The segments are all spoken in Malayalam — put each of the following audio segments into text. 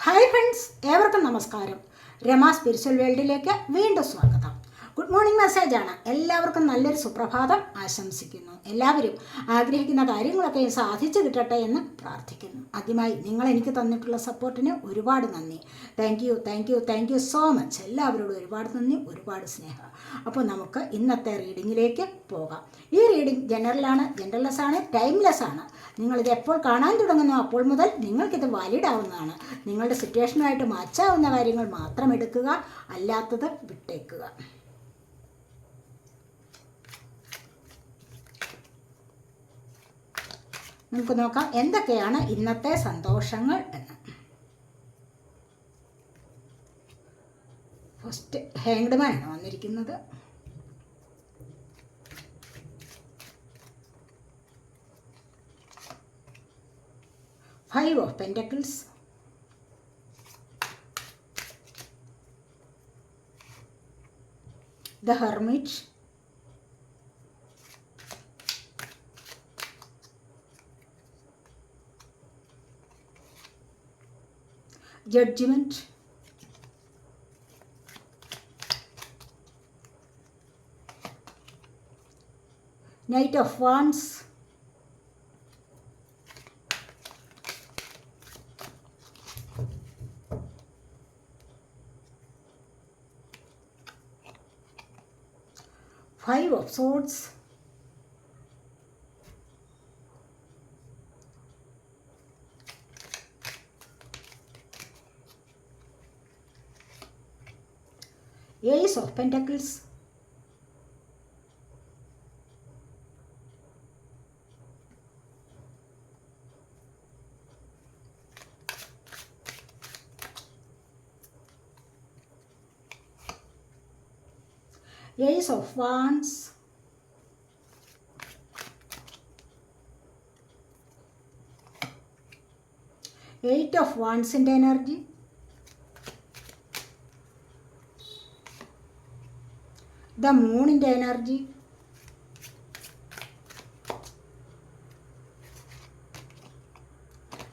ഹായ് ഫ്രണ്ട്സ്, ഏവർക്കും നമസ്കാരം. രമ സ്പിരിച്വൽ വേൾഡിലേക്ക് വീണ്ടും സ്വാഗതം. ഗുഡ് മോർണിംഗ് മെസ്സേജാണ്. എല്ലാവർക്കും നല്ലൊരു സുപ്രഭാതം ആശംസിക്കുന്നു. എല്ലാവരും ആഗ്രഹിക്കുന്ന കാര്യങ്ങളൊക്കെ സാധിച്ചു കിട്ടട്ടെ എന്ന് പ്രാർത്ഥിക്കുന്നു. ആദ്യമായി നിങ്ങൾ എനിക്ക് തന്നിട്ടുള്ള സപ്പോർട്ടിന് ഒരുപാട് നന്ദി. Thank you so much. എല്ലാവരോടും ഒരുപാട് നന്ദി, ഒരുപാട് സ്നേഹം. അപ്പോൾ നമുക്ക് ഇന്നത്തെ റീഡിങ്ങിലേക്ക് പോകാം. ഈ റീഡിംഗ് ജനറൽലെസ് ആണ്, ടൈംലെസ് ആണ്. നിങ്ങളിത് എപ്പോൾ കാണാൻ തുടങ്ങുന്നു അപ്പോൾ മുതൽ നിങ്ങൾക്കിത് വാലിഡ് ആവുന്നതാണ്. നിങ്ങളുടെ സിറ്റുവേഷനുമായിട്ട് മാച്ചാവുന്ന കാര്യങ്ങൾ മാത്രം എടുക്കുക, അല്ലാത്തത് വിട്ടേക്കുക. നമുക്ക് നോക്കാം എന്തൊക്കെയാണ് ഇന്നത്തെ സന്തോഷങ്ങൾ എന്ന്. ഫസ്റ്റ് ഹാങ്ഡ് മാനാണ് വന്നിരിക്കുന്നത്. Five of pentacles, the hermit, judgement, Knight of Wands, Five of Swords, Ace of Pentacles, Ace of Wands, Eight of Wands in energy, the Moon in energy,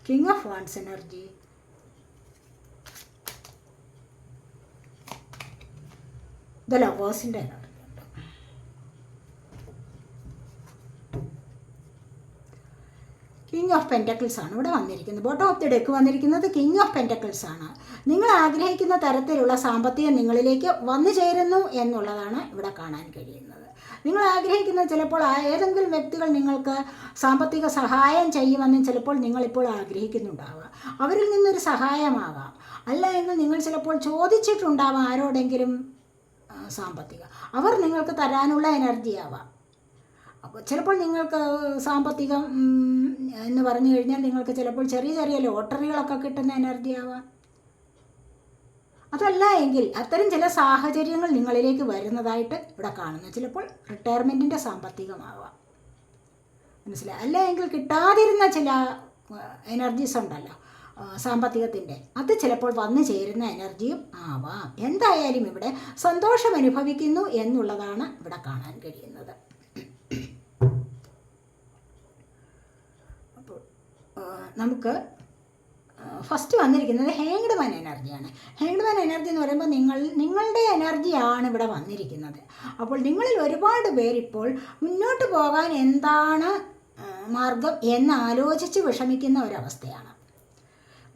King of Wands energy, the Lovers in energy. King of pentacles ആണ് ഇവിടെ വന്നിരിക്കുന്നത്. ബോട്ടം ഓഫ് ദി ഡെക്ക് വന്നിരിക്കുന്നത് കിങ് ഓഫ് പെൻറ്റക്കിൾസ് ആണ്. നിങ്ങൾ ആഗ്രഹിക്കുന്ന തരത്തിലുള്ള സാമ്പത്തികം നിങ്ങളിലേക്ക് വന്നു ചേരുന്നു എന്നുള്ളതാണ് ഇവിടെ കാണാൻ കഴിയുന്നത്. നിങ്ങൾ ആഗ്രഹിക്കുന്ന ചിലപ്പോൾ ഏതെങ്കിലും വ്യക്തികൾ നിങ്ങൾക്ക് സാമ്പത്തിക സഹായം ചെയ്യുമെന്നും ചിലപ്പോൾ നിങ്ങളിപ്പോൾ ആഗ്രഹിക്കുന്നുണ്ടാവാം. അവരിൽ നിന്നൊരു സഹായമാകാം, അല്ല എങ്കിൽ നിങ്ങൾ ചിലപ്പോൾ ചോദിച്ചിട്ടുണ്ടാവാം ആരോടെങ്കിലും സാമ്പത്തികം. അവർ നിങ്ങൾക്ക് തരാനുള്ള എനർജി ആവാം. അപ്പോൾ ചിലപ്പോൾ നിങ്ങൾക്ക് സാമ്പത്തികം എന്ന് പറഞ്ഞു കഴിഞ്ഞാൽ നിങ്ങൾക്ക് ചിലപ്പോൾ ചെറിയ ചെറിയ ലോട്ടറികളൊക്കെ കിട്ടുന്ന എനർജി ആവാം. അതല്ല എങ്കിൽ അത്തരം ചില സാഹചര്യങ്ങൾ നിങ്ങളിലേക്ക് വരുന്നതായിട്ട് ഇവിടെ കാണുന്നു. ചിലപ്പോൾ റിട്ടയർമെൻറ്റിൻ്റെ സാമ്പത്തികമാവാം, മനസ്സിലായി. അല്ല എങ്കിൽ കിട്ടാതിരുന്ന ചില എനർജീസ് ഉണ്ടല്ലോ സാമ്പത്തികത്തിൻ്റെ, അത് ചിലപ്പോൾ വന്നു ചേരുന്ന എനർജിയും ആവാം. എന്തായാലും ഇവിടെ സന്തോഷം അനുഭവിക്കുന്നു എന്നുള്ളതാണ് ഇവിടെ കാണാൻ കഴിയുന്നത്. അപ്പോൾ നമുക്ക് ഫസ്റ്റ് വന്നിരിക്കുന്നത് ഹാങ്ഡ് മാൻ എനർജിയാണ്. ഹാങ്ഡ് മാൻ എനർജി എന്ന് പറയുമ്പോൾ നിങ്ങളുടെ എനർജിയാണ് ഇവിടെ വന്നിരിക്കുന്നത്. അപ്പോൾ നിങ്ങളിൽ ഒരുപാട് പേരിപ്പോൾ മുന്നോട്ട് പോകാൻ എന്താണ് മാർഗം എന്നാലോചിച്ച് വിഷമിക്കുന്ന ഒരവസ്ഥയാണ്,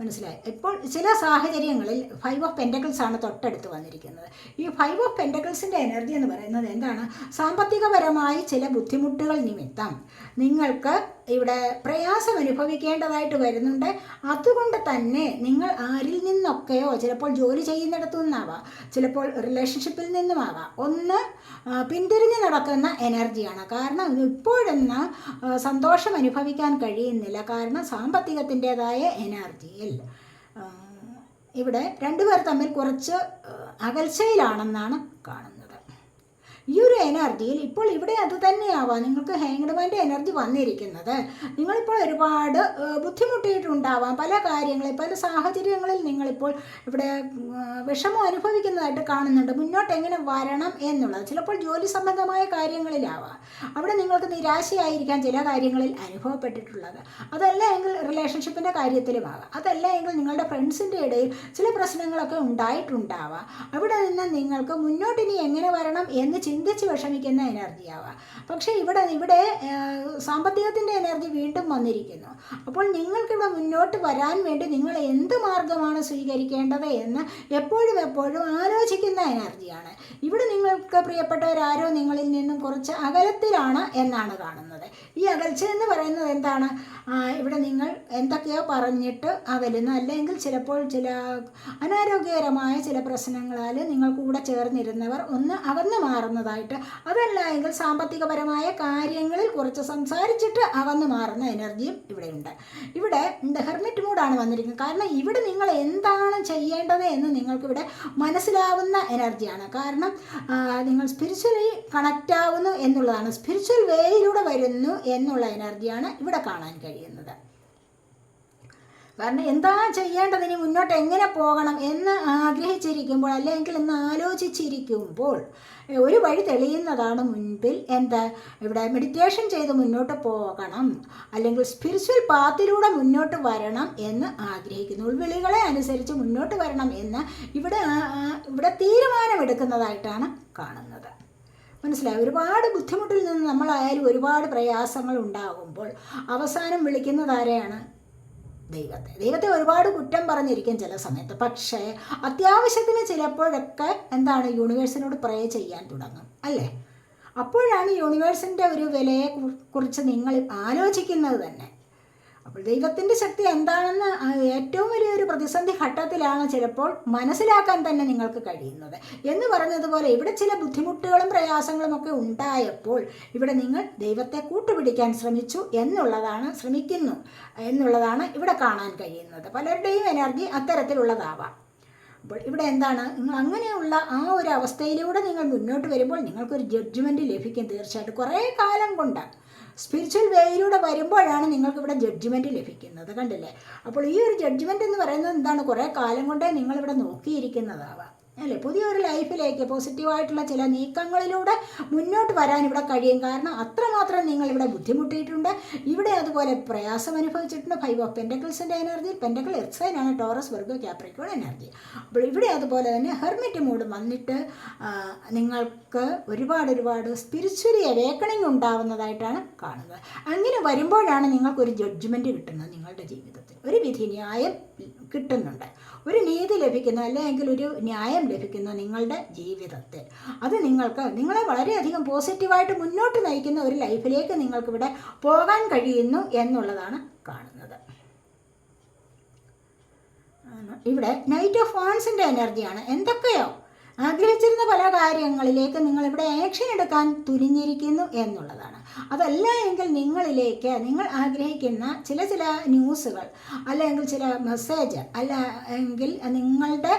മനസ്സിലായി. ഇപ്പോൾ ചില സാഹചര്യങ്ങളിൽ ഫൈവ് ഓഫ് പെൻറ്റക്കിൾസ് ആണ് തൊട്ടടുത്ത് വന്നിരിക്കുന്നത്. ഈ ഫൈവ് ഓഫ് പെൻറ്റക്കിൾസിൻ്റെ എനർജി എന്ന് പറയുന്നത് എന്താണ്? സാമ്പത്തികപരമായി ചില ബുദ്ധിമുട്ടുകൾ നിമിത്തം നിങ്ങൾക്ക് ഇവിടെ പ്രയാസം അനുഭവിക്കേണ്ടതായിട്ട് വരുന്നുണ്ട്. അതുകൊണ്ട് തന്നെ നിങ്ങൾ ആരിൽ നിന്നൊക്കെയോ, ചിലപ്പോൾ ജോലി ചെയ്യുന്നിടത്തു നിന്നാവാം, ചിലപ്പോൾ റിലേഷൻഷിപ്പിൽ നിന്നുമാകാം, ഒന്ന് പിന്തിരിഞ്ഞ് നടക്കുന്ന എനർജിയാണ്. കാരണം ഇപ്പോഴൊന്ന് സന്തോഷം അനുഭവിക്കാൻ കഴിയുന്നില്ല. കാരണം സാമ്പത്തികത്തിൻ്റെതായ എനർജിയിൽ ഇവിടെ രണ്ടുപേർ തമ്മിൽ കുറച്ച് അകൽച്ചയിലാണെന്നാണ് കാണുന്നത്. ഈ ഒരു എനർജിയിൽ ഇപ്പോൾ ഇവിടെ അത് തന്നെയാവാം നിങ്ങൾക്ക് ഹാങ്ഡ്മാൻ്റെ എനർജി വന്നിരിക്കുന്നത്. നിങ്ങളിപ്പോൾ ഒരുപാട് ബുദ്ധിമുട്ടിയിട്ടുണ്ടാവാം, പല കാര്യങ്ങളിൽ പല സാഹചര്യങ്ങളിൽ നിങ്ങളിപ്പോൾ ഇവിടെ വിഷമം അനുഭവിക്കുന്നതായിട്ട് കാണുന്നുണ്ട്. മുന്നോട്ട് എങ്ങനെ വരണം എന്നുള്ളത് ചിലപ്പോൾ ജോലി സംബന്ധമായ കാര്യങ്ങളിലാവാം. അവിടെ നിങ്ങൾക്ക് നിരാശയായിരിക്കാം ചില കാര്യങ്ങളിൽ അനുഭവപ്പെട്ടിട്ടുള്ളത്. അതല്ല എങ്കിൽ റിലേഷൻഷിപ്പിൻ്റെ കാര്യത്തിലുമാകാം. അതല്ല എങ്കിൽ നിങ്ങളുടെ ഫ്രണ്ട്സിൻ്റെ ഇടയിൽ ചില പ്രശ്നങ്ങളൊക്കെ ഉണ്ടായിട്ടുണ്ടാവാം. അവിടെ നിന്ന് നിങ്ങൾക്ക് മുന്നോട്ട് ഇനി എങ്ങനെ വരണം എന്ന് ചിന്തിച്ച് വിഷമിക്കുന്ന എനർജിയാവാം. പക്ഷേ ഇവിടെ സാമ്പത്തികത്തിൻ്റെ എനർജി വീണ്ടും വന്നിരിക്കുന്നു. അപ്പോൾ നിങ്ങൾക്കിവിടെ മുന്നോട്ട് വരാൻ വേണ്ടി നിങ്ങൾ എന്ത് മാർഗമാണ് സ്വീകരിക്കേണ്ടത് എന്ന് എപ്പോഴും ആലോചിക്കുന്ന എനർജിയാണ്. ഇവിടെ നിങ്ങൾക്ക് പ്രിയപ്പെട്ടവരാരോ നിങ്ങളിൽ നിന്നും കുറച്ച് അകലത്തിലാണ് എന്നാണ് കാണുന്നത്. ഈ അകൽച്ച എന്ന് പറയുന്നത് എന്താണ്? ഇവിടെ നിങ്ങൾ എന്തൊക്കെയോ പറഞ്ഞിട്ട് അകലുന്നു, അല്ലെങ്കിൽ ചിലപ്പോൾ ചില അനാരോഗ്യകരമായ ചില പ്രശ്നങ്ങളാൽ നിങ്ങൾ കൂടെ ചേർന്നിരുന്നവർ ഒന്ന് അകന്നു മാറുന്നതായിട്ട്, അതല്ല എങ്കിൽ സാമ്പത്തികപരമായ കാര്യങ്ങളിൽ കുറച്ച് സംസാരിച്ചിട്ട് അകന്നു മാറുന്ന എനർജിയും ഇവിടെയുണ്ട്. ഇവിടെ ഹെർമിറ്റ് മൂഡാണ് വന്നിരിക്കുന്നത്. കാരണം ഇവിടെ നിങ്ങൾ എന്താണ് ചെയ്യേണ്ടത് എന്ന് നിങ്ങൾക്കിവിടെ മനസ്സിലാവുന്ന എനർജിയാണ്. കാരണം നിങ്ങൾ സ്പിരിച്വലി കണക്റ്റ് ആവുന്നു എന്നുള്ളതാണ്, സ്പിരിച്വൽ വേയിലൂടെ വരുന്നു എന്നുള്ള എനർജിയാണ് ഇവിടെ കാണാൻ കഴിയുന്നത്. കാരണം എന്താ ചെയ്യേണ്ടത്, ഇനി മുന്നോട്ട് എങ്ങനെ പോകണം എന്ന് ആഗ്രഹിച്ചിരിക്കുമ്പോൾ അല്ലെങ്കിൽ എന്ന് ആലോചിച്ചിരിക്കുമ്പോൾ ഒരു വഴി തെളിയുന്നതാണ് മുൻപിൽ. എന്താ, ഇവിടെ മെഡിറ്റേഷൻ ചെയ്ത് മുന്നോട്ട് പോകണം, അല്ലെങ്കിൽ സ്പിരിച്വൽ പാത്തിലൂടെ മുന്നോട്ട് വരണം എന്ന് ആഗ്രഹിക്കുന്നു. ഉൾവിളികളെ അനുസരിച്ച് മുന്നോട്ട് വരണം എന്ന് ഇവിടെ തീരുമാനമെടുക്കുന്നതായിട്ടാണ് കാണുന്നത്. മനസ്സിലായി? ഒരുപാട് ബുദ്ധിമുട്ടിൽ നിന്ന് നമ്മളായാലും ഒരുപാട് പ്രയാസങ്ങൾ ഉണ്ടാകുമ്പോൾ അവസാനം വിളിക്കുന്നത് ആരെയാണ്? ദൈവത്തെ ഒരുപാട് കുറ്റം പറഞ്ഞിരിക്കും ചില സമയത്ത്. പക്ഷേ അത്യാവശ്യത്തിന് ചിലപ്പോഴൊക്കെ എന്താണ്, യൂണിവേഴ്സിനോട് പ്രേ ചെയ്യാൻ തുടങ്ങും, അല്ലേ? അപ്പോഴാണ് യൂണിവേഴ്സിൻ്റെ ഒരു വിലയെ കുറിച്ച് നിങ്ങൾ ആലോചിക്കുന്നത് തന്നെ. അപ്പോൾ ദൈവത്തിൻ്റെ ശക്തി എന്താണെന്ന് ഏറ്റവും വലിയൊരു പ്രതിസന്ധി ഘട്ടത്തിലാണ് ചിലപ്പോൾ മനസ്സിലാക്കാൻ തന്നെ നിങ്ങൾക്ക് കഴിയുന്നത്. എന്ന് പറഞ്ഞതുപോലെ ഇവിടെ ചില ബുദ്ധിമുട്ടുകളും പ്രയാസങ്ങളും ഒക്കെ ഉണ്ടായപ്പോൾ ഇവിടെ നിങ്ങൾ ദൈവത്തെ കൂട്ടുപിടിക്കാൻ ശ്രമിക്കുന്നു എന്നുള്ളതാണ് ഇവിടെ കാണാൻ കഴിയുന്നത്. പലരുടെയും എനർജി അത്തരത്തിലുള്ളതാവാം. അപ്പോൾ ഇവിടെ എന്താണ്, നിങ്ങൾ അങ്ങനെയുള്ള ആ ഒരു അവസ്ഥയിലൂടെ നിങ്ങൾ മുന്നോട്ട് വരുമ്പോൾ നിങ്ങൾക്കൊരു ജഡ്ജ്മെൻറ്റ് ലഭിക്കും തീർച്ചയായിട്ടും. കുറേ കാലം കൊണ്ട് സ്പിരിച്വൽ വേയിലൂടെ വരുമ്പോഴാണ് നിങ്ങൾക്കിവിടെ ജഡ്ജ്മെൻറ്റ് ലഭിക്കുന്നത്. കണ്ടില്ലേ? അപ്പോൾ ഈ ഒരു ജഡ്ജ്മെൻറ്റ് എന്ന് പറയുന്നത് എന്താണ്, കുറേ കാലം കൊണ്ടേ നിങ്ങളിവിടെ നോക്കിയിരിക്കുന്നതാവാം, അല്ലേ? പുതിയൊരു ലൈഫിലേക്ക് പോസിറ്റീവായിട്ടുള്ള ചില നീക്കങ്ങളിലൂടെ മുന്നോട്ട് വരാൻ ഇവിടെ കഴിയും. കാരണം അത്രമാത്രം നിങ്ങളിവിടെ ബുദ്ധിമുട്ടിയിട്ടുണ്ട്. ഇവിടെ അതുപോലെ പ്രയാസം അനുഭവിച്ചിട്ടുണ്ട്. 5 ഓഫ് പെൻറ്റക്കിൾസിൻ്റെ എനർജി, പെൻറ്റക്കിൾ എർത്ത് സൈനാണ്, ടോറസ്, വെർഗോ, ക്യാപ്രിക്കോൺ എനർജി. അപ്പോൾ ഇവിടെ അതുപോലെ തന്നെ ഹെർമിറ്റ് മൂഡ് വന്നിട്ട് നിങ്ങൾക്ക് ഒരുപാട് സ്പിരിച്വലി അവേക്കണിങ് ഉണ്ടാവുന്നതായിട്ടാണ് കാണുന്നത്. അങ്ങനെ വരുമ്പോഴാണ് നിങ്ങൾക്കൊരു ജഡ്ജ്മെൻറ്റ് കിട്ടുന്നത്. നിങ്ങളുടെ ജീവിതത്തിൽ ഒരു വിധി ന്യായം കിട്ടുന്നുണ്ട്, ഒരു നീതി ലഭിക്കുന്നു, അല്ലെങ്കിൽ ഒരു ന്യായം ലഭിക്കുന്നു നിങ്ങളുടെ ജീവിതത്തിൽ. അത് നിങ്ങളെ വളരെയധികം പോസിറ്റീവായിട്ട് മുന്നോട്ട് നയിക്കുന്ന ഒരു ലൈഫിലേക്ക് നിങ്ങൾക്കിവിടെ പോകാൻ കഴിയുന്നു എന്നുള്ളതാണ് കാണുന്നത്. ഇവിടെ നൈറ്റ് ഓഫ് വാൺസിൻ്റെ എനർജിയാണ്. എന്തൊക്കെയോ ആഗ്രഹിച്ചിരുന്ന പല കാര്യങ്ങളിലേക്ക് നിങ്ങളിവിടെ ആക്ഷൻ എടുക്കാൻ തുനിഞ്ഞിരിക്കുന്നു എന്നുള്ളതാണ്. അതല്ല എങ്കിൽ നിങ്ങളിലേക്ക് നിങ്ങൾ ആഗ്രഹിക്കുന്ന ചില ന്യൂസുകൾ, അല്ലെങ്കിൽ ചില മെസ്സേജ്, അല്ല എങ്കിൽ നിങ്ങളുടെ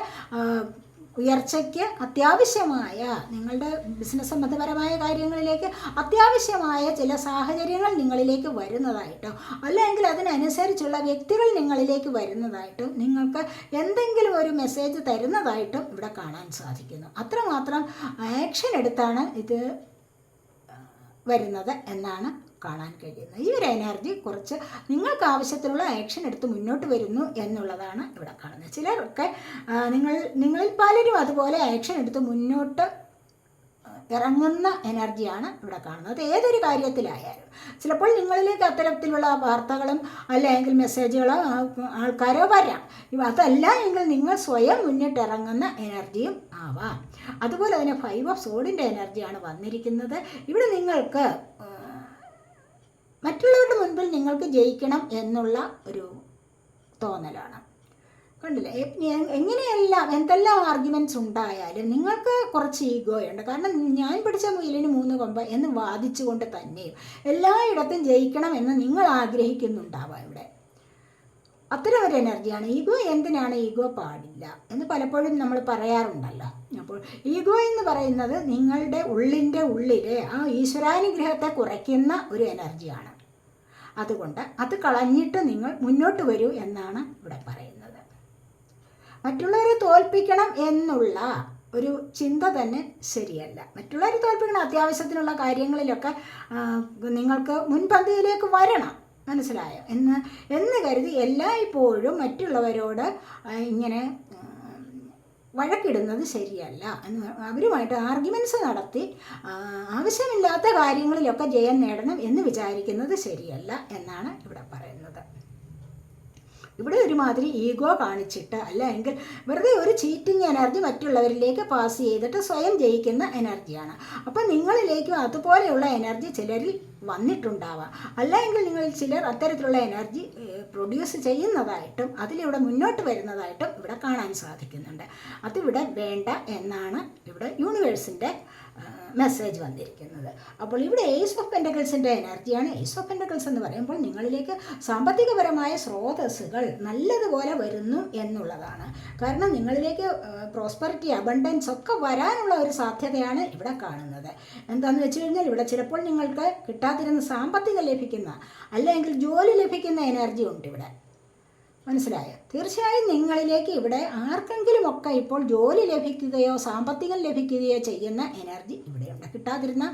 ഉയർച്ചയ്ക്ക് അത്യാവശ്യമായ, നിങ്ങളുടെ ബിസിനസ് സംബന്ധപരമായ കാര്യങ്ങളിലേക്ക് അത്യാവശ്യമായ ചില സാഹചര്യങ്ങൾ നിങ്ങളിലേക്ക് വരുന്നതായിട്ടോ, അല്ലെങ്കിൽ അതിനനുസരിച്ചുള്ള വ്യക്തികൾ നിങ്ങളിലേക്ക് വരുന്നതായിട്ടും, നിങ്ങൾക്ക് എന്തെങ്കിലും ഒരു മെസ്സേജ് തരുന്നതായിട്ടും ഇവിടെ കാണാൻ സാധിക്കുന്നു. അത്രമാത്രം ആക്ഷൻ എടുത്താണ് ഇത് വരുന്നത് എന്നാണ് കാണാൻ കഴിയുന്നത്. ഈ ഒരു എനർജി കുറച്ച് നിങ്ങൾക്ക് ആവശ്യത്തിനുള്ള ആക്ഷൻ എടുത്ത് മുന്നോട്ട് വരുന്നു എന്നുള്ളതാണ് ഇവിടെ കാണുന്നത്. ചിലരൊക്കെ നിങ്ങളിൽ പലരും അതുപോലെ ആക്ഷൻ എടുത്ത് മുന്നോട്ട് ഇറങ്ങുന്ന എനർജിയാണ് ഇവിടെ കാണുന്നത്. ഏതൊരു കാര്യത്തിലായാലും ചിലപ്പോൾ നിങ്ങളിലേക്ക് അത്തരത്തിലുള്ള വാർത്തകളും അല്ലെങ്കിൽ മെസ്സേജുകളോ ആൾക്കാരോ വരാം. അതല്ല എങ്കിൽ നിങ്ങൾ സ്വയം മുന്നിട്ടിറങ്ങുന്ന എനർജിയും ആവാം. അതുപോലെ തന്നെ 5 ഓഫ് സോഡിൻ്റെ എനർജിയാണ് വന്നിരിക്കുന്നത്. ഇവിടെ നിങ്ങൾക്ക് മറ്റുള്ളവരുടെ മുൻപിൽ നിങ്ങൾക്ക് ജയിക്കണം എന്നുള്ള ഒരു തോന്നലാണ്. കണ്ടില്ലേ? എങ്ങനെയെല്ലാം എന്തെല്ലാം ആർഗ്യുമെൻറ്റ്സ് ഉണ്ടായാലും നിങ്ങൾക്ക് കുറച്ച് ഈഗോയുണ്ട്. കാരണം ഞാൻ പിടിച്ച മുയലിന് 3 കൊമ്പ് എന്ന് വാദിച്ചുകൊണ്ട് തന്നെയും എല്ലായിടത്തും ജയിക്കണം എന്ന് നിങ്ങൾ ആഗ്രഹിക്കുന്നുണ്ടാവാം. ഇവിടെ അത്തരം ഒരു എനർജിയാണ്. ഈഗോ എന്തിനാണ്? ഈഗോ പാടില്ല എന്ന് പലപ്പോഴും നമ്മൾ പറയാറുണ്ടല്ലോ. അപ്പോൾ അപ്പോൾ ഈഗോ എന്ന് പറയുന്നത് നിങ്ങളുടെ ഉള്ളിലെ ആ ഈശ്വരാനുഗ്രഹത്തെ കുറയ്ക്കുന്ന ഒരു എനർജിയാണ്. അതുകൊണ്ട് അത് കളഞ്ഞിട്ട് നിങ്ങൾ മുന്നോട്ട് വരൂ എന്നാണ് ഇവിടെ പറയുന്നത്. മറ്റുള്ളവരെ തോൽപ്പിക്കണം എന്നുള്ള ഒരു ചിന്ത തന്നെ ശരിയല്ല. മറ്റുള്ളവരെ തോൽപ്പിക്കണം, അത്യാവശ്യത്തിനുള്ള കാര്യങ്ങളിലൊക്കെ നിങ്ങൾക്ക് മുൻപന്തിയിലേക്ക് വരണം, മനസ്സിലായോ എന്ന് കരുതി എല്ലായ്പ്പോഴും മറ്റുള്ളവരോട് ഇങ്ങനെ വഴക്കിടുന്നത് ശരിയല്ല. അവരുമായിട്ട് ആർഗ്യുമെൻറ്റ്സ് നടത്തി ആവശ്യമില്ലാത്ത കാര്യങ്ങളിലൊക്കെ ജയം നേടണം എന്ന് വിചാരിക്കുന്നത് ശരിയല്ല എന്നാണ് ഇവിടെ പറയുന്നത്. ഇവിടെ ഒരുമാതിരി ഈഗോ കാണിച്ചിട്ട് അല്ലെങ്കിൽ വെറുതെ ഒരു ചീറ്റിംഗ് എനർജി മറ്റുള്ളവരിലേക്ക് പാസ് ചെയ്തിട്ട് സ്വയം ജയിക്കുന്ന എനർജിയാണ്. അപ്പം നിങ്ങളിലേക്കും അതുപോലെയുള്ള എനർജി ചിലരിൽ വന്നിട്ടുണ്ടാവാം. അല്ലെങ്കിൽ നിങ്ങളിൽ ചിലർ അത്തരത്തിലുള്ള എനർജി പ്രൊഡ്യൂസ് ചെയ്യുന്നതായിട്ടും അതിലൂടെ മുന്നോട്ട് വരുന്നതായിട്ടും ഇവിടെ കാണാൻ സാധിക്കുന്നുണ്ട്. അതിവിടെ വേണ്ട എന്നാണ് ഇവിടെ യൂണിവേഴ്സിൻ്റെ മെസ്സേജ് വന്നിരിക്കുന്നത്. അപ്പോൾ ഇവിടെ ഏസ് ഓഫ് പെൻറ്റക്കിൾസിൻ്റെ എനർജിയാണ്. ഏസ് ഓഫ് പെൻറ്റക്കിൾസ് എന്ന് പറയുമ്പോൾ നിങ്ങളിലേക്ക് സാമ്പത്തികപരമായ സ്രോതസ്സുകൾ നല്ലതുപോലെ വരുന്നു എന്നുള്ളതാണ്. കാരണം നിങ്ങളിലേക്ക് പ്രോസ്പെറിറ്റി, അബണ്ടൻസ് ഒക്കെ വരാനുള്ള ഒരു സാധ്യതയാണ് ഇവിടെ കാണുന്നത്. എന്താണെന്ന് വെച്ച് കഴിഞ്ഞാൽ ഇവിടെ ചിലപ്പോൾ നിങ്ങൾക്ക് കിട്ടാതിരുന്ന സാമ്പത്തികം ലഭിക്കുന്ന അല്ലെങ്കിൽ ജോലി ലഭിക്കുന്ന എനർജി ഉണ്ട് ഇവിടെ, മനസ്സിലായോ? തീർച്ചയായും നിങ്ങളിലേക്ക് ഇവിടെ ആർക്കെങ്കിലുമൊക്കെ ഇപ്പോൾ ജോലി ലഭിക്കുകയോ സാമ്പത്തികം ലഭിക്കുകയോ ചെയ്യുന്ന എനർജി ഇവിടെയുണ്ട്. കിട്ടാതിരുന്ന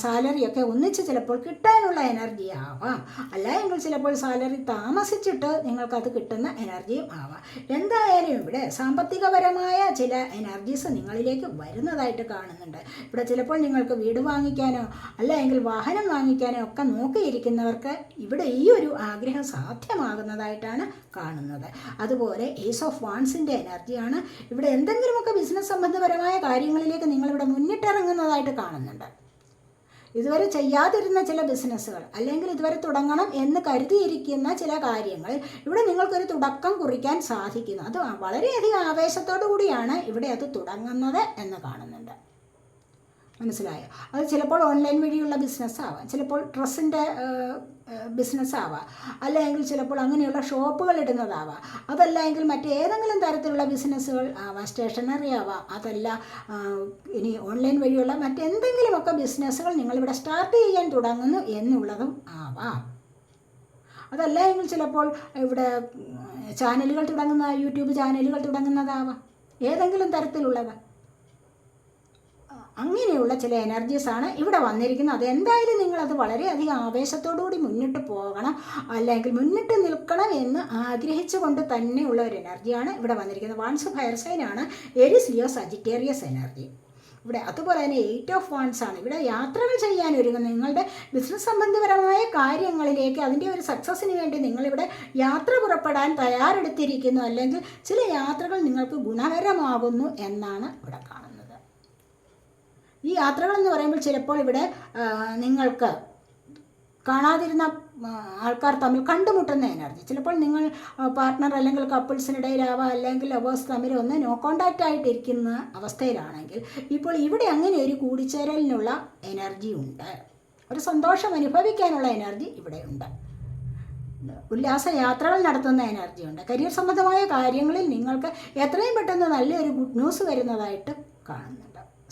സാലറിയൊക്കെ ഒന്നിച്ച് ചിലപ്പോൾ കിട്ടാനുള്ള എനർജി ആവാം, അല്ല എങ്കിൽ ചിലപ്പോൾ സാലറി താമസിച്ചിട്ട് നിങ്ങൾക്കത് കിട്ടുന്ന എനർജിയും ആവാം. എന്തായാലും ഇവിടെ സാമ്പത്തികപരമായ ചില എനർജീസ് നിങ്ങളിലേക്ക് വരുന്നതായിട്ട് കാണുന്നുണ്ട്. ഇവിടെ ചിലപ്പോൾ നിങ്ങൾക്ക് വീട് വാങ്ങിക്കാനോ അല്ല എങ്കിൽ വാഹനം വാങ്ങിക്കാനോ ഒക്കെ നോക്കിയിരിക്കുന്നവർക്ക് ഇവിടെ ഈ ഒരു ആഗ്രഹം സാധ്യമാകുന്നതായിട്ടാണ് കാണുന്നത്. അതുപോലെ ഏസ് ഓഫ് വാൺസിൻ്റെ എനർജിയാണ്. ഇവിടെ എന്തെങ്കിലുമൊക്കെ ബിസിനസ് സംബന്ധപരമായ കാര്യങ്ങളിലേക്ക് നിങ്ങളിവിടെ മുന്നിട്ടിറങ്ങുന്നതായിട്ട് കാണുന്നുണ്ട്. ഇതുവരെ ചെയ്യാതിരുന്ന ചില ബിസിനസ്സുകൾ അല്ലെങ്കിൽ ഇതുവരെ തുടങ്ങണം എന്ന് കരുതിയിരിക്കുന്ന ചില കാര്യങ്ങൾ ഇവിടെ നിങ്ങൾക്കൊരു തുടക്കം കുറിക്കാൻ സാധിക്കുന്നു. അത് വളരെയധികം ആവേശത്തോടു കൂടിയാണ് ഇവിടെ അത് തുടങ്ങുന്നത് എന്ന് കാണുന്നുണ്ട്, മനസ്സിലായോ? അത് ചിലപ്പോൾ ഓൺലൈൻ വഴിയുള്ള ബിസിനസ് ആവാം, ചിലപ്പോൾ ഡ്രസ്സിൻ്റെ ബിസിനസ് ആവാം, അല്ലെങ്കിൽ ചിലപ്പോൾ അങ്ങനെയുള്ള ഷോപ്പുകൾ ഇടുന്നതാവാം, അതല്ല എങ്കിൽ മറ്റേതെങ്കിലും തരത്തിലുള്ള ബിസിനസ്സുകൾ ആവാം, സ്റ്റേഷനറി ആവാം, അതല്ല ഇനി ഓൺലൈൻ വഴിയുള്ള മറ്റെന്തെങ്കിലുമൊക്കെ ബിസിനസ്സുകൾ നിങ്ങളിവിടെ സ്റ്റാർട്ട് ചെയ്യാൻ തുടങ്ങുന്നു എന്നുള്ളതും ആവാം. അതല്ല എങ്കിൽ ചിലപ്പോൾ ഇവിടെ ചാനലുകൾ തുടങ്ങുന്ന, യൂട്യൂബ് ചാനലുകൾ തുടങ്ങുന്നതാവാം, ഏതെങ്കിലും തരത്തിലുള്ളത്. അങ്ങനെയുള്ള ചില എനർജീസാണ് ഇവിടെ വന്നിരിക്കുന്നത്. അതെന്തായാലും നിങ്ങളത് വളരെയധികം ആവേശത്തോടുകൂടി മുന്നിട്ട് പോകണം, അല്ലെങ്കിൽ മുന്നിട്ട് നിൽക്കണം എന്ന് ആഗ്രഹിച്ചുകൊണ്ട് തന്നെയുള്ള ഒരു എനർജിയാണ് ഇവിടെ വന്നിരിക്കുന്നത്. വാൺസ് ഫയർ സൈനാണ്, ഏരീസ് ലിയോ സജിറ്റേറിയസ് എനർജി ഇവിടെ. അതുപോലെ തന്നെ 8 ഓഫ് വാൺസ് ആണ്. ഇവിടെ യാത്രകൾ ചെയ്യാൻ ഒരുങ്ങുന്നു. നിങ്ങളുടെ ബിസിനസ് സംബന്ധപരമായ കാര്യങ്ങളിലേക്ക് അതിൻ്റെ ഒരു സക്സസ്സിന് വേണ്ടി നിങ്ങളിവിടെ യാത്ര പുറപ്പെടാൻ തയ്യാറെടുത്തിരിക്കുന്നു, അല്ലെങ്കിൽ ചില യാത്രകൾ നിങ്ങൾക്ക് ഗുണകരമാകുന്നു എന്നാണ് ഇവിടെ കാണുന്നത്. ഈ യാത്രകളെന്ന് പറയുമ്പോൾ ചിലപ്പോൾ ഇവിടെ നിങ്ങൾക്ക് കാണാതിരുന്ന ആൾക്കാർ തമ്മിൽ കണ്ടുമുട്ടുന്ന എനർജി, ചിലപ്പോൾ നിങ്ങൾ പാർട്ട്ണർ അല്ലെങ്കിൽ കപ്പിൾസിനിടയിലാവാം, അല്ലെങ്കിൽ ലവേഴ്സ് തമ്മിൽ ഒന്ന് നോ കോണ്ടാക്റ്റ് ആയിട്ടിരിക്കുന്ന അവസ്ഥയിലാണെങ്കിൽ ഇപ്പോൾ ഇവിടെ അങ്ങനെ ഒരു കൂടിച്ചേരലിനുള്ള എനർജി ഉണ്ട്, ഒരു സന്തോഷം അനുഭവിക്കാനുള്ള എനർജി ഇവിടെയുണ്ട്, ഉല്ലാസ യാത്രകൾ നടത്തുന്ന എനർജിയുണ്ട്. കരിയർ സംബന്ധമായ കാര്യങ്ങളിൽ നിങ്ങൾക്ക് എത്രയും പെട്ടെന്ന് നല്ലൊരു ഗുഡ് ന്യൂസ് വരുന്നതായിട്ട് കാണുന്നുണ്ട്.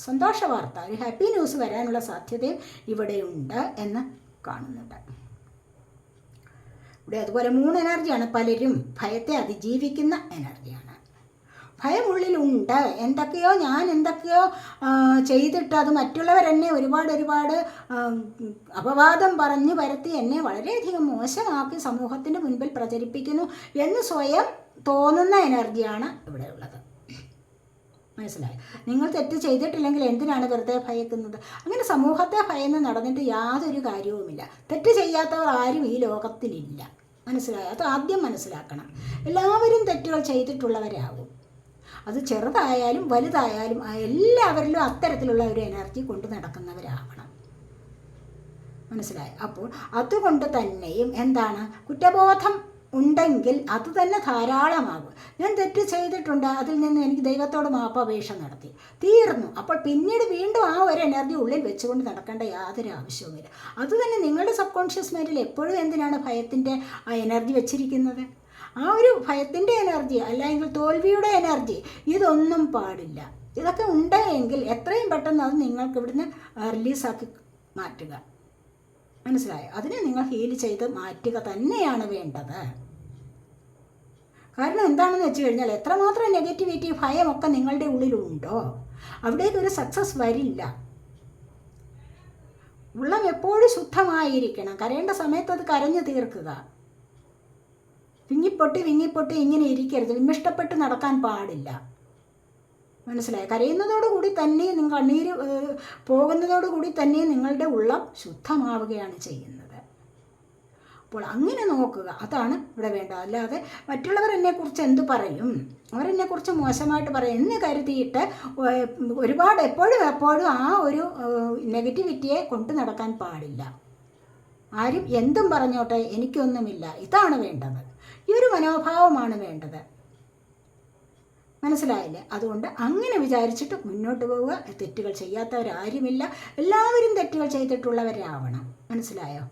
സന്തോഷ വാർത്ത, ഒരു ഹാപ്പി ന്യൂസ് വരാനുള്ള സാധ്യതയും ഇവിടെയുണ്ട് എന്ന് കാണുന്നുണ്ട്. ഇവിടെ അതുപോലെ 3 എനർജിയാണ്. പലരും ഭയത്തെ അതിജീവിക്കുന്ന എനർജിയാണ്. ഭയമുള്ളിലുണ്ട്. ഞാൻ എന്തൊക്കെയോ ചെയ്തിട്ട് അത് മറ്റുള്ളവരെന്നെ ഒരുപാട് അപവാദം പറഞ്ഞു പരത്തി എന്നെ വളരെയധികം മോശമാക്കി സമൂഹത്തിൻ്റെ മുൻപിൽ പ്രചരിപ്പിക്കുന്നു എന്ന് സ്വയം തോന്നുന്ന എനർജിയാണ് ഇവിടെയുള്ളത്, മനസ്സിലായി? നിങ്ങൾ തെറ്റ് ചെയ്തിട്ടില്ലെങ്കിൽ എന്തിനാണ് വെറുതെ ഭയക്കുന്നത്? അങ്ങനെ സമൂഹത്തെ ഭയന്ന് നടന്നിട്ട് യാതൊരു കാര്യവുമില്ല. തെറ്റ് ചെയ്യാത്തവർ ആരും ഈ ലോകത്തിലില്ല, മനസ്സിലായോ? അത് ആദ്യം മനസ്സിലാക്കണം. എല്ലാവരും തെറ്റുകൾ ചെയ്തിട്ടുള്ളവരാകും. അത് ചെറുതായാലും വലുതായാലും എല്ലാവരിലും അത്തരത്തിലുള്ള ഒരു എനർജി കൊണ്ട് നടക്കുന്നവരാവണം, മനസ്സിലായോ? അപ്പോൾ അതുകൊണ്ട് തന്നെയും എന്താണ്, കുറ്റബോധം ഉണ്ടെങ്കിൽ അത് തന്നെ ധാരാളമാകും. ഞാൻ തെറ്റ് ചെയ്തിട്ടുണ്ട്, അതിൽ നിന്ന് എനിക്ക് ദൈവത്തോട് മാപ്പപേക്ഷ നടത്തി, തീർന്നു. അപ്പോൾ പിന്നീട് വീണ്ടും ആ ഒരു എനർജി ഉള്ളിൽ വെച്ചുകൊണ്ട് നടക്കേണ്ട യാതൊരു ആവശ്യവുമില്ല. അതുതന്നെ നിങ്ങളുടെ സബ് കോൺഷ്യസ് മൈൻഡിൽ എപ്പോഴും എന്തിനാണ് ഭയത്തിൻ്റെ ആ എനർജി വെച്ചിരിക്കുന്നത്? ആ ഒരു ഭയത്തിൻ്റെ എനർജി അല്ലെങ്കിൽ തോൽവിയുടെ എനർജി ഇതൊന്നും പാടില്ല, ഇതൊക്കെ ഉണ്ടെങ്കിൽ എത്രയും പെട്ടെന്ന് അത് നിങ്ങൾക്ക് ഇവിടുന്ന് റിലീസാക്കി മാറ്റുക. മനസ്സിലായോ? അതിനെ നിങ്ങൾ ഹീൽ ചെയ്ത് മാറ്റുക തന്നെയാണ് വേണ്ടത്. കാരണം എന്താണെന്ന് വെച്ച് കഴിഞ്ഞാൽ എത്രമാത്രം നെഗറ്റിവിറ്റി, ഭയമൊക്കെ നിങ്ങളുടെ ഉള്ളിലുണ്ടോ അവിടേക്കൊരു സക്സസ് വരില്ല. ഉള്ളം എപ്പോഴും ശുദ്ധമായിരിക്കണം. കരയേണ്ട സമയത്ത് അത് കരഞ്ഞു തീർക്കുക. വിങ്ങിപ്പൊട്ടി ഇങ്ങനെ ഇരിക്കരുത്. വിമ്മിഷ്ടപ്പെട്ട് നടക്കാൻ പാടില്ല. മനസ്സിലായി? കരയുന്നതോടുകൂടി തന്നെ കണ്ണീര് പോകുന്നതോടുകൂടി തന്നെ നിങ്ങളുടെ ഉള്ളം ശുദ്ധമാവുകയാണ് ചെയ്യുന്നത്. അപ്പോൾ അങ്ങനെ നോക്കുക, അതാണ് ഇവിടെ വേണ്ടത്. അല്ലാതെ മറ്റുള്ളവർ എന്നെക്കുറിച്ച് എന്തു പറയും, അവരെന്നെക്കുറിച്ച് മോശമായിട്ട് പറയും എന്ന് കരുതിയിട്ട് ഒരുപാട് എപ്പോഴും ആ ഒരു നെഗറ്റിവിറ്റിയെ കൊണ്ടു നടക്കാൻ പാടില്ല. ആരും എന്തും പറഞ്ഞോട്ടെ, എനിക്കൊന്നുമില്ല, ഇതാണ് വേണ്ടത്. ഈ ഒരു മനോഭാവമാണ് വേണ്ടത്. മനസ്സിലായില്ലേ? അതുകൊണ്ട് അങ്ങനെ വിചാരിച്ചിട്ട് മുന്നോട്ട് പോവുക. തെറ്റുകൾ ചെയ്യാത്തവരാരുമില്ല, എല്ലാവരും തെറ്റുകൾ ചെയ്തിട്ടുള്ളവരാവണം. മനസ്സിലായോ?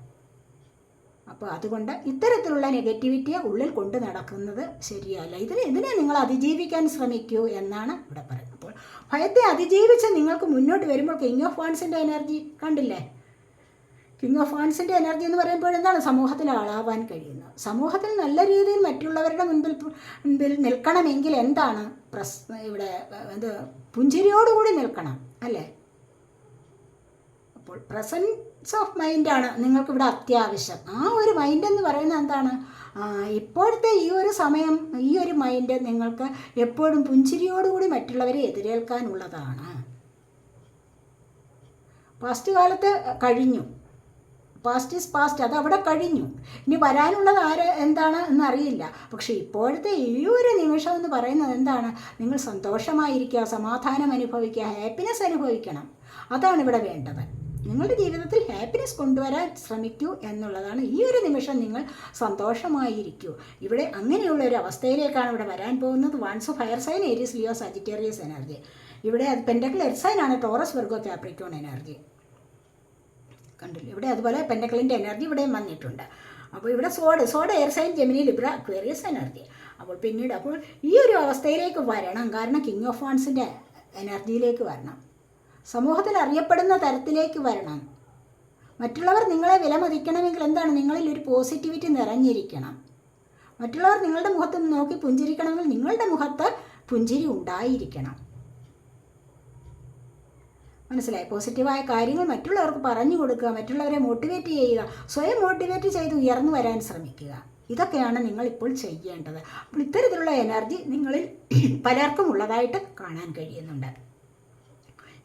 അപ്പോൾ അതുകൊണ്ട് ഇത്തരത്തിലുള്ള നെഗറ്റിവിറ്റിയെ ഉള്ളിൽ കൊണ്ട് നടക്കുന്നത് ശരിയല്ല. ഇതിനെ നിങ്ങൾ അതിജീവിക്കാൻ ശ്രമിക്കൂ എന്നാണ് ഇവിടെ പറയുന്നത്. അപ്പോൾ ഭയത്തെ അതിജീവിച്ച് നിങ്ങൾക്ക് മുന്നോട്ട് വരുമ്പോൾ കിങ് ഓഫ് വാൻസിൻ്റെ എനർജി കണ്ടില്ലേ? കിങ് ഓഫ് വാൻസിൻ്റെ എനർജി എന്ന് പറയുമ്പോൾ എന്താണ്? സമൂഹത്തിൽ ആളാവാൻ കഴിയുന്നത്. സമൂഹത്തിൽ നല്ല രീതിയിൽ മറ്റുള്ളവരുടെ മുൻപിൽ നിൽക്കണമെങ്കിൽ എന്താണ്? ഇവിടെ പുഞ്ചിരിയോടുകൂടി നിൽക്കണം, അല്ലേ? അപ്പോൾ പ്രസൻസ് ഓഫ് മൈൻഡാണ് നിങ്ങൾക്കിവിടെ അത്യാവശ്യം. ആ ഒരു മൈൻഡ് എന്ന് പറയുന്നത് എന്താണ്? ഇപ്പോഴത്തെ ഈ ഒരു സമയം, ഈ ഒരു മൈൻഡ് നിങ്ങൾക്ക് എപ്പോഴും പുഞ്ചിരിയോടുകൂടി മറ്റുള്ളവരെ എതിരേൽക്കാനുള്ളതാണ്. പാസ്റ്റ് കാലത്ത് കഴിഞ്ഞു, പാസ്റ്റ് ഈസ് പാസ്റ്റ്, അത് അവിടെ കഴിഞ്ഞു. ഇനി വരാനുള്ളത് എന്താണ് എന്നറിയില്ല. പക്ഷേ ഇപ്പോഴത്തെ ഈ ഒരു നിമിഷം എന്ന് പറയുന്നത് എന്താണ്? നിങ്ങൾ സന്തോഷമായിരിക്കുക, സമാധാനം അനുഭവിക്കുക, ഹാപ്പിനെസ് അനുഭവിക്കണം. അതാണ് ഇവിടെ വേണ്ടത്. നിങ്ങളുടെ ജീവിതത്തിൽ ഹാപ്പിനെസ് കൊണ്ടുവരാൻ ശ്രമിക്കൂ എന്നുള്ളതാണ്. ഈ ഒരു നിമിഷം നിങ്ങൾ സന്തോഷമായിരിക്കൂ. ഇവിടെ അങ്ങനെയുള്ള ഒരു അവസ്ഥയിലേക്കാണ് ഇവിടെ വരാൻ പോകുന്നത്. Wands of fire sign, Aries, Leo, Sagittarius energy. ഇവിടെ അത് പെൻറ്റക്കിൾ എർത്ത് സൈനാണ്, ടോറസ്, വെർഗോ, കാപ്രിക്കോൺ എനർജി. കണ്ടില്ല? ഇവിടെ അതുപോലെ പെൻറ്റക്കിളിൻ്റെ എനർജി ഇവിടെയും വന്നിട്ടുണ്ട്. അപ്പോൾ ഇവിടെ swords air sign, Gemini, Libra, Aquarius energy. അപ്പോൾ പിന്നീട് ഈ ഒരു അവസ്ഥയിലേക്ക് വരണം. കാരണം കിങ് ഓഫ് വാൻസിൻ്റെ എനർജിയിലേക്ക് വരണം. സമൂഹത്തിൽ അറിയപ്പെടുന്ന തരത്തിലേക്ക് വരണം. മറ്റുള്ളവർ നിങ്ങളെ വിലമതിക്കണമെങ്കിൽ എന്താണ്? നിങ്ങളിൽ ഒരു പോസിറ്റിവിറ്റി നിറഞ്ഞിരിക്കണം. മറ്റുള്ളവർ നിങ്ങളുടെ മുഖത്ത് നോക്കി പുഞ്ചിരിക്കണമെങ്കിൽ നിങ്ങളുടെ മുഖത്ത് പുഞ്ചിരി ഉണ്ടായിരിക്കണം. മനസ്സിലായി? പോസിറ്റീവായ കാര്യങ്ങൾ മറ്റുള്ളവർക്ക് പറഞ്ഞു കൊടുക്കുക, മറ്റുള്ളവരെ മോട്ടിവേറ്റ് ചെയ്യുക, സ്വയം മോട്ടിവേറ്റ് ചെയ്ത് ഉയർന്നു വരാൻ ശ്രമിക്കുക. ഇതൊക്കെയാണ് നിങ്ങൾ ഇപ്പോൾ ചെയ്യേണ്ടത്. അപ്പോൾ ഇത്തരത്തിലുള്ള എനർജി നിങ്ങളിൽ പലർക്കും ഉള്ളതായിട്ട് കാണാൻ കഴിയുന്നുണ്ട്.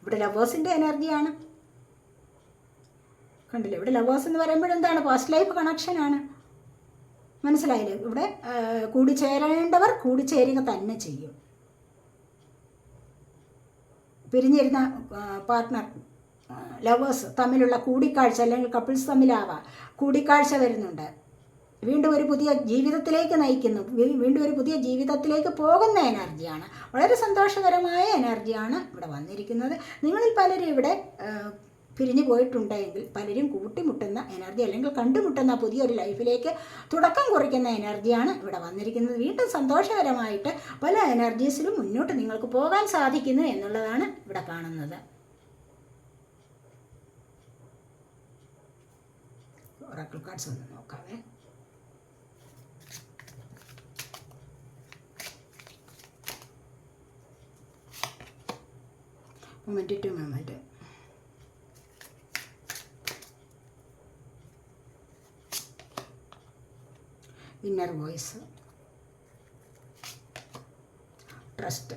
ഇവിടെ ലവേഴ്സിൻ്റെ എനർജിയാണ്. കണ്ടില്ലേ? ഇവിടെ ലവേഴ്സ് എന്ന് പറയുമ്പോൾ എന്താണ്? പാസ്റ്റ് ലൈഫ് കണക്ഷനാണ്. മനസ്സിലായില്ലേ? ഇവിടെ കൂടിച്ചേരേണ്ടവർ കൂടിച്ചേരുക തന്നെ ചെയ്യും. പിരിഞ്ഞിരുന്ന പാർട്ട്ണർ, ലവേഴ്സ് തമ്മിലുള്ള കൂടിക്കാഴ്ച, അല്ലെങ്കിൽ കപ്പിൾസ് തമ്മിലാവാം, കൂടിക്കാഴ്ച വരുന്നുണ്ട്. വീണ്ടും ഒരു പുതിയ ജീവിതത്തിലേക്ക് നയിക്കുന്നു, വീണ്ടും ഒരു പുതിയ ജീവിതത്തിലേക്ക് പോകുന്ന എനർജിയാണ്. വളരെ സന്തോഷകരമായ എനർജിയാണ് ഇവിടെ വന്നിരിക്കുന്നത്. നിങ്ങളിൽ പലരും ഇവിടെ പിരിഞ്ഞു പോയിട്ടുണ്ടെങ്കിൽ പലരും കൂട്ടിമുട്ടുന്ന എനർജി, അല്ലെങ്കിൽ കണ്ടുമുട്ടുന്ന പുതിയൊരു ലൈഫിലേക്ക് തുടക്കം കുറിക്കുന്ന എനർജിയാണ് ഇവിടെ വന്നിരിക്കുന്നത്. വീണ്ടും സന്തോഷകരമായിട്ട് പല എനർജീസിലും മുന്നോട്ട് നിങ്ങൾക്ക് പോകാൻ സാധിക്കുന്നു എന്നുള്ളതാണ് ഇവിടെ കാണുന്നത്. ഒറാക്കിൾ കാർഡ്സ് ഒന്ന് നോക്കാവേ. Moment to moment. Inner voice, trust.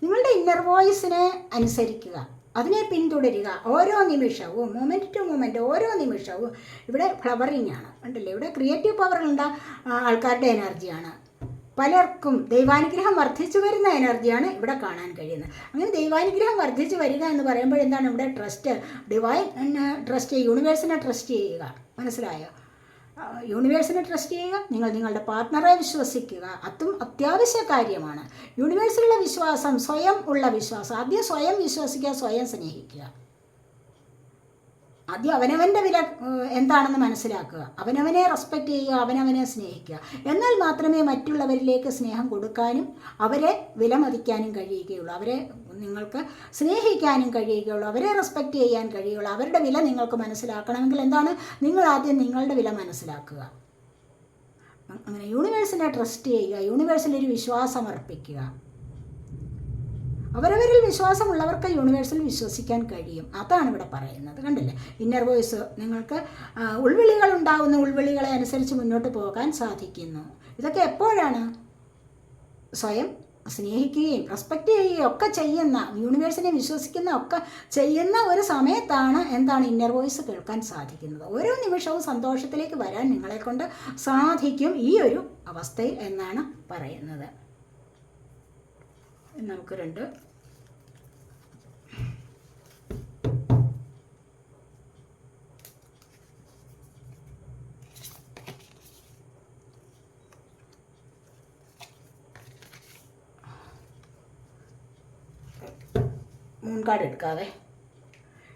നിങ്ങളുടെ ഇന്നർ വോയിസിനെ അനുസരിക്കുക, അതിനെ പിന്തുടരുക. ഓരോ നിമിഷവും, മൊമെൻറ്റ് ടു മൊമെൻറ്റ്, ഓരോ നിമിഷവും ഇവിടെ ഫ്ലവറിങ് ആണ്. കണ്ടില്ലേ? ഇവിടെ ക്രിയേറ്റീവ് പവറുള്ള ആൾക്കാരുടെ എനർജിയാണ്. പലർക്കും ദൈവാനുഗ്രഹം വർദ്ധിച്ചു വരുന്ന എനർജിയാണ് ഇവിടെ കാണാൻ കഴിയുന്നത്. അങ്ങനെ ദൈവാനുഗ്രഹം വർദ്ധിച്ചു വരിക എന്ന് പറയുമ്പോൾ എന്താണ്? ഇവിടെ ട്രസ്റ്റ്, ഡിവൈൻ ട്രസ്റ്റ്, യൂണിവേഴ്സിനെ ട്രസ്റ്റ് ചെയ്യുക. മനസ്സിലായോ? യൂണിവേഴ്സിനെ ട്രസ്റ്റ് ചെയ്യുക. നിങ്ങളുടെ പാർട്ട്ണറെ വിശ്വസിക്കുക. അതും അത്യാവശ്യ കാര്യമാണ്. യൂണിവേഴ്സിലുള്ള വിശ്വാസം, സ്വയം ഉള്ള വിശ്വാസം. ആദ്യം സ്വയം വിശ്വസിക്കുക, സ്വയം സ്നേഹിക്കുക. ആദ്യം അവനവൻ്റെ വില എന്താണെന്ന് മനസ്സിലാക്കുക, അവനവനെ റെസ്പെക്റ്റ് ചെയ്യുക, അവനവനെ സ്നേഹിക്കുക. എന്നാൽ മാത്രമേ മറ്റുള്ളവരിലേക്ക് സ്നേഹം കൊടുക്കാനും അവരെ വിലമതിക്കാനും കഴിയുകയുള്ളൂ, അവരെ നിങ്ങൾക്ക് സ്നേഹിക്കാനും കഴിയുകയുള്ളൂ, അവരെ റെസ്പെക്റ്റ് ചെയ്യാൻ കഴിയുള്ളൂ. അവരുടെ വില നിങ്ങൾക്ക് മനസ്സിലാക്കണമെങ്കിൽ എന്താണ്? നിങ്ങൾ ആദ്യം നിങ്ങളുടെ വില മനസ്സിലാക്കുക. അങ്ങനെ യൂണിവേഴ്സിനെ ട്രസ്റ്റ് ചെയ്യുക, യൂണിവേഴ്സിലൊരു വിശ്വാസം അർപ്പിക്കുക. അവരവരിൽ വിശ്വാസമുള്ളവർക്ക് യൂണിവേഴ്സിൽ വിശ്വസിക്കാൻ കഴിയും. അതാണ് ഇവിടെ പറയുന്നത്. കണ്ടില്ലേ, ഇന്നർ വോയിസ്. നിങ്ങൾക്ക് ഉൾവിളികൾ ഉണ്ടാകുന്ന ഉൾവിളികളെ അനുസരിച്ച് മുന്നോട്ട് പോകാൻ സാധിക്കുന്നു. ഇതൊക്കെ എപ്പോഴാണ്? സ്വയം സ്നേഹിക്കുകയും റെസ്പെക്റ്റ് ചെയ്യുകയും ഒക്കെ ചെയ്യുന്ന, യൂണിവേഴ്സിനെ വിശ്വസിക്കുന്ന ഒക്കെ ചെയ്യുന്ന ഒരു സമയത്താണ് എന്താണ് ഇന്നർ വോയിസ് കേൾക്കാൻ സാധിക്കുന്നത്. ഓരോ നിമിഷവും സന്തോഷത്തിലേക്ക് വരാൻ നിങ്ങളെക്കൊണ്ട് സാധിക്കും ഈ ഒരു അവസ്ഥയിൽ എന്നാണ് പറയുന്നത്. നമുക്ക് രണ്ട് മൂൺ കാർഡ് എടുക്കാതെ.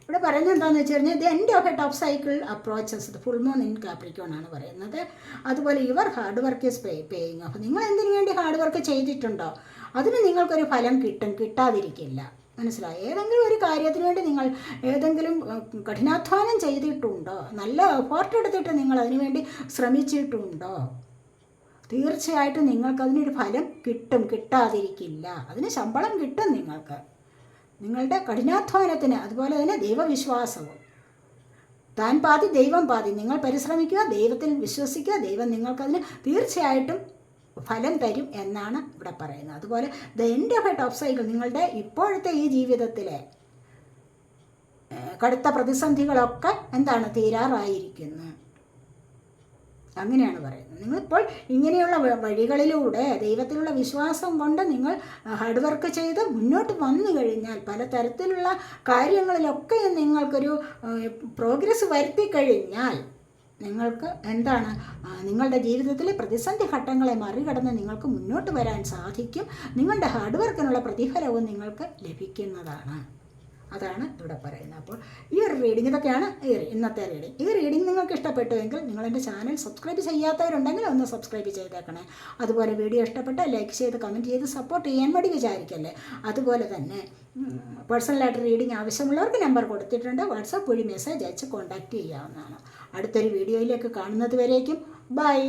ഇവിടെ പറയുന്നത് എന്താണെന്ന് വെച്ച് കഴിഞ്ഞാൽ the end of A top cycle approaches the full moon in Capricorn ആണ് പറയുന്നത്. അതുപോലെ your hard work is paying. അപ്പോൾ നിങ്ങൾ എന്തിനു വേണ്ടി ഹാർഡ് വർക്ക് ചെയ്തിട്ടുണ്ടോ അതിന് നിങ്ങൾക്കൊരു ഫലം കിട്ടാതിരിക്കില്ല. മനസ്സിലായി? ഏതെങ്കിലും ഒരു കാര്യത്തിന് വേണ്ടി നിങ്ങൾ ഏതെങ്കിലും കഠിനാധ്വാനം ചെയ്തിട്ടുണ്ടോ, നല്ല എഫോർട്ട് എടുത്തിട്ട് നിങ്ങൾ അതിനുവേണ്ടി ശ്രമിച്ചിട്ടുണ്ടോ, തീർച്ചയായിട്ടും നിങ്ങൾക്കതിനൊരു ഫലം കിട്ടാതിരിക്കില്ല. അതിന് ശമ്പളം കിട്ടും നിങ്ങൾക്ക്, നിങ്ങളുടെ കഠിനാധ്വാനത്തിന്. അതുപോലെ തന്നെ ദൈവവിശ്വാസവും. താൻ പാതി ദൈവം പാതി. നിങ്ങൾ പരിശ്രമിക്കുക, ദൈവത്തിൽ വിശ്വസിക്കുക, ദൈവം നിങ്ങൾക്കതിന് തീർച്ചയായിട്ടും ഫലം തരും എന്നാണ് ഇവിടെ പറയുന്നത്. അതുപോലെ the end of A top cycle, നിങ്ങളുടെ ഇപ്പോഴത്തെ ഈ ജീവിതത്തിലെ കടുത്ത പ്രതിസന്ധികളൊക്കെ എന്താണ് തീരാറായിരിക്കുന്നു. അങ്ങനെയാണ് പറയുന്നത്. നിങ്ങളിപ്പോൾ ഇങ്ങനെയുള്ള വഴികളിലൂടെ ദൈവത്തിലുള്ള വിശ്വാസം കൊണ്ട് നിങ്ങൾ ഹാർഡ് വർക്ക് ചെയ്ത് മുന്നോട്ട് വന്നു കഴിഞ്ഞാൽ പലതരത്തിലുള്ള കാര്യങ്ങളിലൊക്കെ നിങ്ങൾക്കൊരു പ്രോഗ്രസ് വരുത്തി കഴിഞ്ഞാൽ നിങ്ങൾക്ക് എന്താണ് നിങ്ങളുടെ ജീവിതത്തിലെ പ്രതിസന്ധി ഘട്ടങ്ങളെ മറികടന്ന് നിങ്ങൾക്ക് മുന്നോട്ട് വരാൻ സാധിക്കും. നിങ്ങളുടെ ഹാർഡ് വർക്കിനുള്ള പ്രതിഫലവും നിങ്ങൾക്ക് ലഭിക്കുന്നതാണ്. അതാണ് ഇവിടെ പറയുന്നത്. അപ്പോൾ ഈ ഒരു റീഡിംഗ്, ഇതൊക്കെയാണ് ഇന്നത്തെ റീഡിംഗ്. ഈ റീഡിംഗ് നിങ്ങൾക്ക് ഇഷ്ടപ്പെട്ടുവെങ്കിൽ നിങ്ങളെൻ്റെ ചാനൽ സബ്സ്ക്രൈബ് ചെയ്യാത്തവരുണ്ടെങ്കിൽ ഒന്ന് സബ്സ്ക്രൈബ് ചെയ്തേക്കണേ. അതുപോലെ വീഡിയോ ഇഷ്ടപ്പെട്ടാൽ ലൈക്ക് ചെയ്ത് കമൻറ്റ് ചെയ്ത് സപ്പോർട്ട് ചെയ്യാൻ വേണ്ടി വിചാരിക്കല്ലേ. അതുപോലെ തന്നെ പേഴ്സണലായിട്ട് റീഡിംഗ് ആവശ്യമുള്ളവർക്ക് നമ്പർ കൊടുത്തിട്ടുണ്ട്. വാട്സാപ്പ് വഴി മെസ്സേജ് അയച്ച് കോൺടാക്റ്റ് ചെയ്യാവുന്നതാണ്. അടുത്തൊരു വീഡിയോയിലേക്ക് കാണുന്നത് വരേക്കും ബൈ.